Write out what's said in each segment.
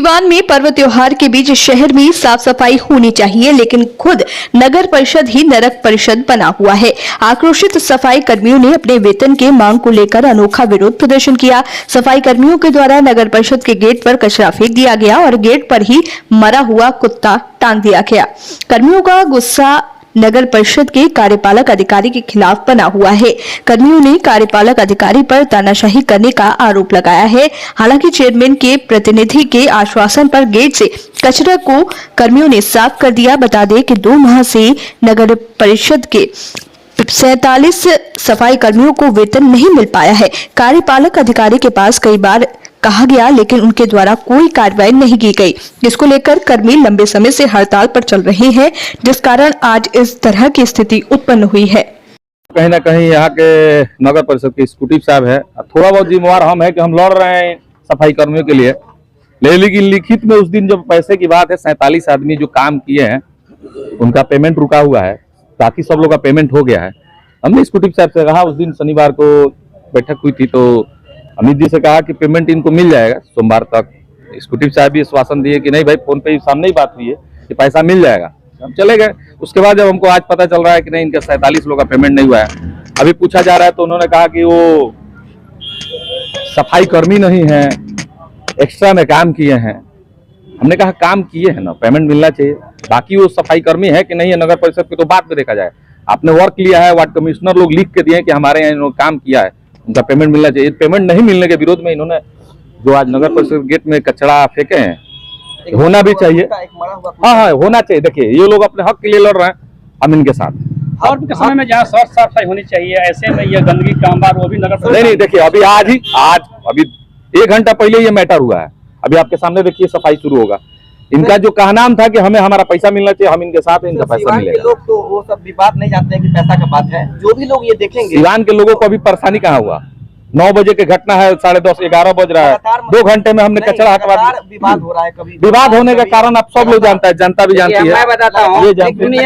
सिवान में पर्व त्योहार के बीच शहर में साफ सफाई होनी चाहिए, लेकिन खुद नगर परिषद ही नरक परिषद बना हुआ है। आक्रोशित सफाई कर्मियों ने अपने वेतन के मांग को लेकर अनोखा विरोध प्रदर्शन किया। सफाई कर्मियों के द्वारा नगर परिषद के गेट पर कचरा फेंक दिया गया और गेट पर ही मरा हुआ कुत्ता टांग दिया गया। कर्मियों का गुस्सा नगर परिषद के कार्यपालक अधिकारी के खिलाफ बना हुआ है। कर्मियों ने कार्यपालक अधिकारी पर तानाशाही करने का आरोप लगाया है। हालांकि चेयरमैन के प्रतिनिधि के आश्वासन पर गेट से कचरा को कर्मियों ने साफ कर दिया। बता दें कि 2 माह से नगर परिषद के 47 सफाई कर्मियों को वेतन नहीं मिल पाया है। कार्यपालक अधिकारी के पास कई बार कहा गया, लेकिन उनके द्वारा कोई कार्रवाई नहीं की गई, जिसको लेकर कर्मी लंबे समय से हड़ताल पर चल रहे हैं, जिस कारण आज इस तरह की स्थिति उत्पन्न हुई है। कहीं ना कहीं यहाँ के नगर परिषद के एग्जीक्यूटिव साहब है, थोड़ा बहुत जिम्मेवार हम है कि हम लड़ रहे हैं सफाई कर्मियों के लिए, लेकिन लिखित में उस दिन जब पैसे की बात है, 47 आदमी जो काम किए हैं उनका पेमेंट रुका हुआ है, बाकी सब लोग का पेमेंट हो गया है। हमने एग्जीक्यूटिव साहब से कहा, उस दिन शनिवार को बैठक हुई थी, तो अमित जी से कहा कि पेमेंट इनको मिल जाएगा सोमवार तक। एग्जीक्यूटिव साहब भी आश्वासन दिए कि नहीं भाई, फोन पे सामने ही बात हुई है कि पैसा मिल जाएगा। हम चले गए। उसके बाद जब हमको आज पता चल रहा है कि नहीं, इनका 47 लोग का पेमेंट नहीं हुआ है, अभी पूछा जा रहा है, तो उन्होंने कहा कि वो सफाई कर्मी नहीं है, एक्स्ट्रा में काम किए हैं। हमने कहा काम किए हैं ना, पेमेंट मिलना चाहिए। बाकी वो सफाई कर्मी है कि नहीं है नगर परिषद की, तो बाद में देखा जाए। आपने वर्क लिया है, वार्ड कमिश्नर लोग लिख के दिए कि हमारे यहाँ इन्होंने काम किया है, उनका पेमेंट मिलना चाहिए। पेमेंट नहीं मिलने के विरोध में इन्होंने जो आज नगर परिषद गेट में कचरा फेंके हैं, होना भी चाहिए। हाँ, होना चाहिए। देखिए, ये लोग अपने हक के लिए लड़ रहे हैं, हम इनके साथ। और के समय में जहाँ साफ सफाई होनी चाहिए, ऐसे में ये गंदगी कामगार वो भी नगर नहीं, देखिए अभी अभी 1 घंटा पहले ये मैटर हुआ है। अभी आपके सामने देखिए सफाई शुरू होगा। इनका जो कहना था कि हमें हमारा पैसा मिलना चाहिए, हम इनके साथ हैं, इनका पैसा मिलेगा। लोग तो वो सब भी बात नहीं जानते हैं कि पैसा का बात है। जो भी लोग ये देखेंगे, सिवान के लोगों को अभी परेशानी कहाँ हुआ? 9 बजे की घटना है, 10:30 11 बज रहा है, 2 घंटे में हमने कचरा हटवा दिया। विवाद हो रहा है, कभी विवाद होने का कारण आप सब लोग जानता है, जनता भी जानती है। मैं बताता हूँ, ये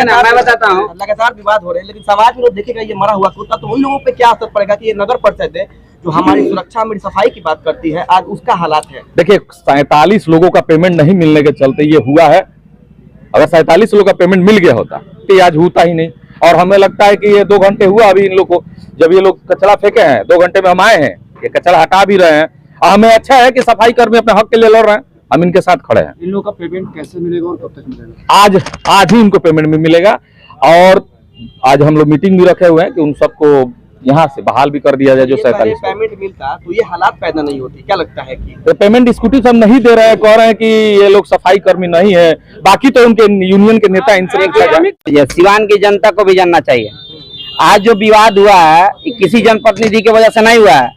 मैं बताता हूँ, लगातार विवाद हो रहे हैं, लेकिन समाज में लोग देखेगा ये मरा हुआ कुत्ता, तो उन लोगों पे क्या असर पड़ेगा कि ये नगर परिषद है जो हमारी सुरक्षा, हमारी सफाई की बात करती है, आज उसका हालात है। देखिए, 47 लोगों का पेमेंट नहीं मिलने के चलते ये हुआ है। अगर 47 लोगों का पेमेंट मिल गया होता तो आज होता ही नहीं। और हमें लगता है कि ये 2 घंटे हुआ अभी इन लोग को, जब ये लोग कचरा फेंके हैं, 2 घंटे में हम आए हैं, ये कचरा हटा भी रहे हैं। हमें अच्छा है कि सफाई कर्मी अपने हक के लिए लड़ रहे हैं, हम इनके साथ खड़े हैं। इन लोगों का पेमेंट कैसे मिलेगा और कब तक मिलेगा? आज ही इनको पेमेंट मिलेगा। और आज हम लोग मीटिंग भी रखे हुए हैं कि उन सबको यहाँ से बहाल भी कर दिया जाए। जो 47 पेमेंट मिलता तो ये हालात पैदा नहीं होती। क्या लगता है कि तो पेमेंट एग्जीक्यूटिव सब नहीं दे रहे हैं, कह रहे हैं कि ये लोग सफाई कर्मी नहीं है, बाकी तो उनके यूनियन के नेता इनसे। सिवान की जनता को भी जानना चाहिए, आज जो विवाद हुआ है किसी जनप्रतिनिधि की वजह से नहीं हुआ है।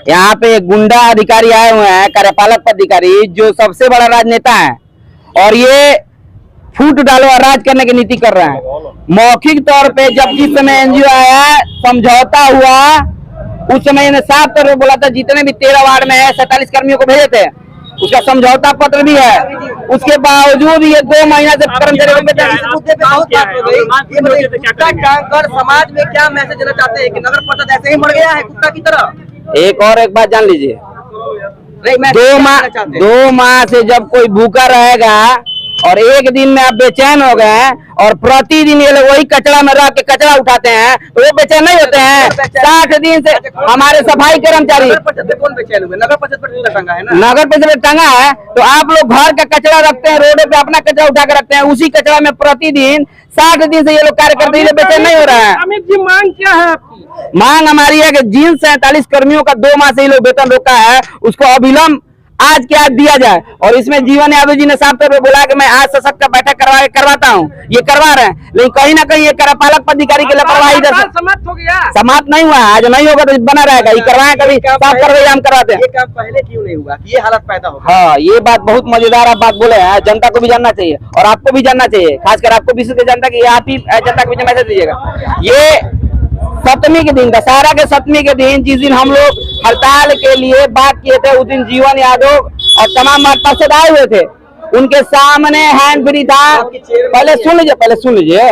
यहाँ पे गुंडा अधिकारी आए हुए हैं, कार्यपालक अधिकारी, जो सबसे बड़ा राजनेता है, और ये फूट डालो और राज करने की नीति कर रहे हैं। मौखिक तौर पे जब जिस समय एनजीओ आया, समझौता हुआ, उस समय इन्हें साफ तौर पे बोला था जितने भी 13 वार्ड में है 47 कर्मियों को भेजे थे, उसका समझौता पत्र भी है। उसके बावजूद ये 2 महीना से कर्मचारियों समाज में क्या मैसेज देना चाहते हैं कि नगर परिषद ऐसे ही मर गया है कुत्ता की तरह? एक बात जान लीजिए, 2 माह से जब कोई भूखा रहेगा और एक दिन में आप बेचैन हो गए और प्रतिदिन ये लोग वही कचरा में रह के कचरा उठाते हैं, तो वो बेचैन नहीं होते हैं? 60 दिन से हमारे सफाई कर्मचारी कौन बेचैन हुए? नगर परिषद पर टंगा है ना, नगर परिषद पर टंगा है। तो आप लोग घर का कचरा रखते हैं, रोडों पे अपना कचरा उठा कर रखते हैं, उसी कचरा में प्रतिदिन 60 दिन से ये लोग कार्य करते हैं, बेचैन नहीं हो रहा है। अमित जी, मांग क्या है आपकी? मांग हमारी है कि जिन 47 कर्मियों का 2 माह से ये लोग वेतन रोका है, उसको अविलंब आज के आज दिया जाए। और इसमें जीवन यादव जी ने साफ तौर पर बोला कि मैं आज सशक्त का बैठक करवाता हूँ, ये करवा रहे हैं, लेकिन कहीं ना कहीं ये कार्यपालक पदाधिकारी के लापरवाही समाप्त हो गया, समाप्त नहीं हुआ। आज नहीं होगा तो बना रहेगा, ये करवाए, कभी साफ करवाइए, हम करवाते हैं। ये काम पहले क्यों नहीं हुआ? ये हालत पैदा हो। हाँ, ये बात बहुत मजेदार आप बात बोले हैं, जनता को भी जानना चाहिए और आपको भी जानना चाहिए, खासकर आपको विशेष जनता की, आप ही जनता को भी मैसेज दीजिएगा। ये सप्तमी के दिन, दशहरा के सप्तमी के दिन, जिस दिन हम लोग हड़ताल के लिए बात किए थे, उस दिन जीवन यादव और तमाम पार्षद आए हुए थे, उनके सामने हैंड फ्री था। पहले सुन लीजिए,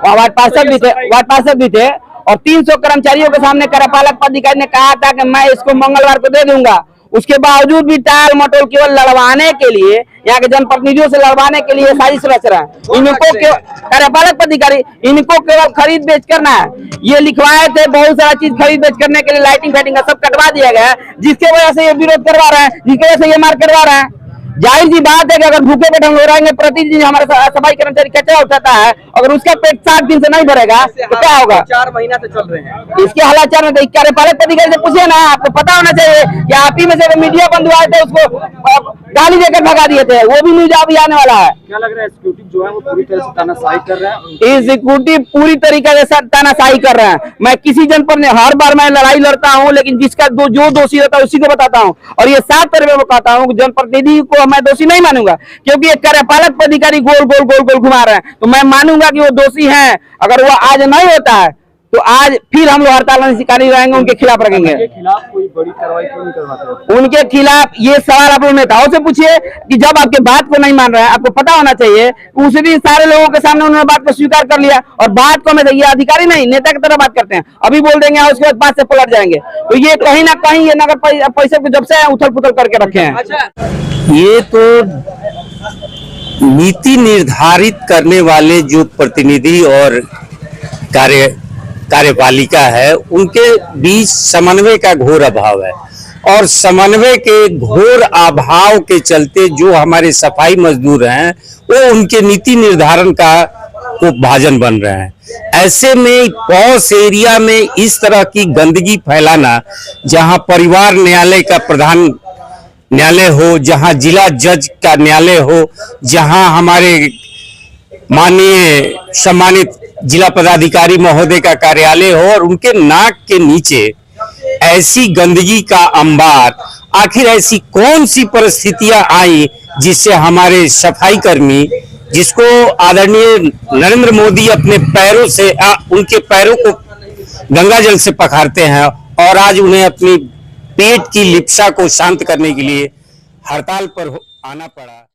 वार्ड पार्षद भी थे और 300 कर्मचारियों के सामने कार्यपालक पदाधिकारी ने कहा था कि मैं इसको मंगलवार को दे दूंगा। उसके बावजूद भी टाल मटोल केवल लड़वाने के लिए, यहाँ के जनप्रतिनिधियों से लड़वाने के लिए साजिश रच रहा है। इनको कार्यपालक पदाधिकारी इनको केवल खरीद बेच करना है। ये लिखवाए थे बहुत सारा चीज खरीद बेच करने के लिए, लाइटिंग फाइटिंग का सब कटवा दिया गया है, जिसके वजह से ये विरोध करवा रहे हैं, जिसकी वजह से ये मार करवा रहे हैं। जाहिर सी बात है कि अगर भूखे पेट हम लोग रहेंगे, प्रतिदिन हमारे सफाई कर्मचारी कचरा उठाता है, अगर उसका पेट 7 दिन से नहीं भरेगा तो क्या होगा? 4 महीना से चल रहे हैं इसके हालाचार में कार्यपालक अधिकारी से पूछे ना, आपको पता होना चाहिए कि आप ही में से मीडिया बंधु आए थे, उसको गाली देकर भगा दिए थे, वो भी न्यूज अभी आने वाला है। क्या लग रहा है एग्जीक्यूटिव जो है वो पूरी तरह से तानाशाही कर रहा है? एग्जीक्यूटिव पूरी तरीके से तानाशाही कर रहे हैं। मैं किसी जन पर हर बार मैं लड़ाई लड़ता हूं, लेकिन जिसका जो दोषी रहता है उसी को बताता हूं, और ये साफ तरह में बताता हूं कि जनप्रतिनिधि को मैं दोषी नहीं मानूंगा, क्योंकि एक कार्यपालक पदाधिकारी गोल गोल गोल गोल घुमा रहे हैं, तो मैं मानूंगा कि वो दोषी हैं। अगर वो आज नहीं होता है तो आज फिर हम लोग हड़ताल में शिकारी रहेंगे, उनके खिलाफ रखेंगे। उनके खिलाफ कोई बड़ी कार्रवाई क्यों नहीं करवाते? उनके खिलाफ ये सवाल आप लोग नेताओं से पूछिए कि जब आपके बात को नहीं मान रहे हैं, आपको पता होना चाहिए उस दिन सारे लोगों के सामने उन्होंने बात को स्वीकार कर लिया, और बात को में ये अधिकारी नहीं नेता की तरह बात करते हैं, अभी बोल देंगे उसके बाद बात से पलट जाएंगे। तो ये कहीं ना कहीं ये नगर परिषद को जब से उथल पुथल करके रखे हैं। अच्छा ये तो नीति निर्धारित करने वाले जो प्रतिनिधि और कार्यपालिका है, उनके बीच समन्वय का घोर अभाव है, और समन्वय के घोर अभाव के चलते जो हमारे सफाई मजदूर हैं वो उनके नीति निर्धारण का उपभाजन बन रहे हैं। ऐसे में पॉस एरिया में इस तरह की गंदगी फैलाना, जहां परिवार न्यायालय का प्रधान न्यायालय हो, जहां जिला जज का न्यायालय हो, जहां हमारे माननीय सम्मानित जिला पदाधिकारी महोदय का कार्यालय हो, और उनके नाक के नीचे ऐसी गंदगी का अंबार, आखिर ऐसी कौन सी परिस्थितियां आई जिससे हमारे सफाई कर्मी, जिसको आदरणीय नरेंद्र मोदी अपने पैरों से उनके पैरों को गंगा जल से पखारते हैं, और आज उन्हें अपनी पेट की लिप्सा को शांत करने के लिए हड़ताल पर आना पड़ा।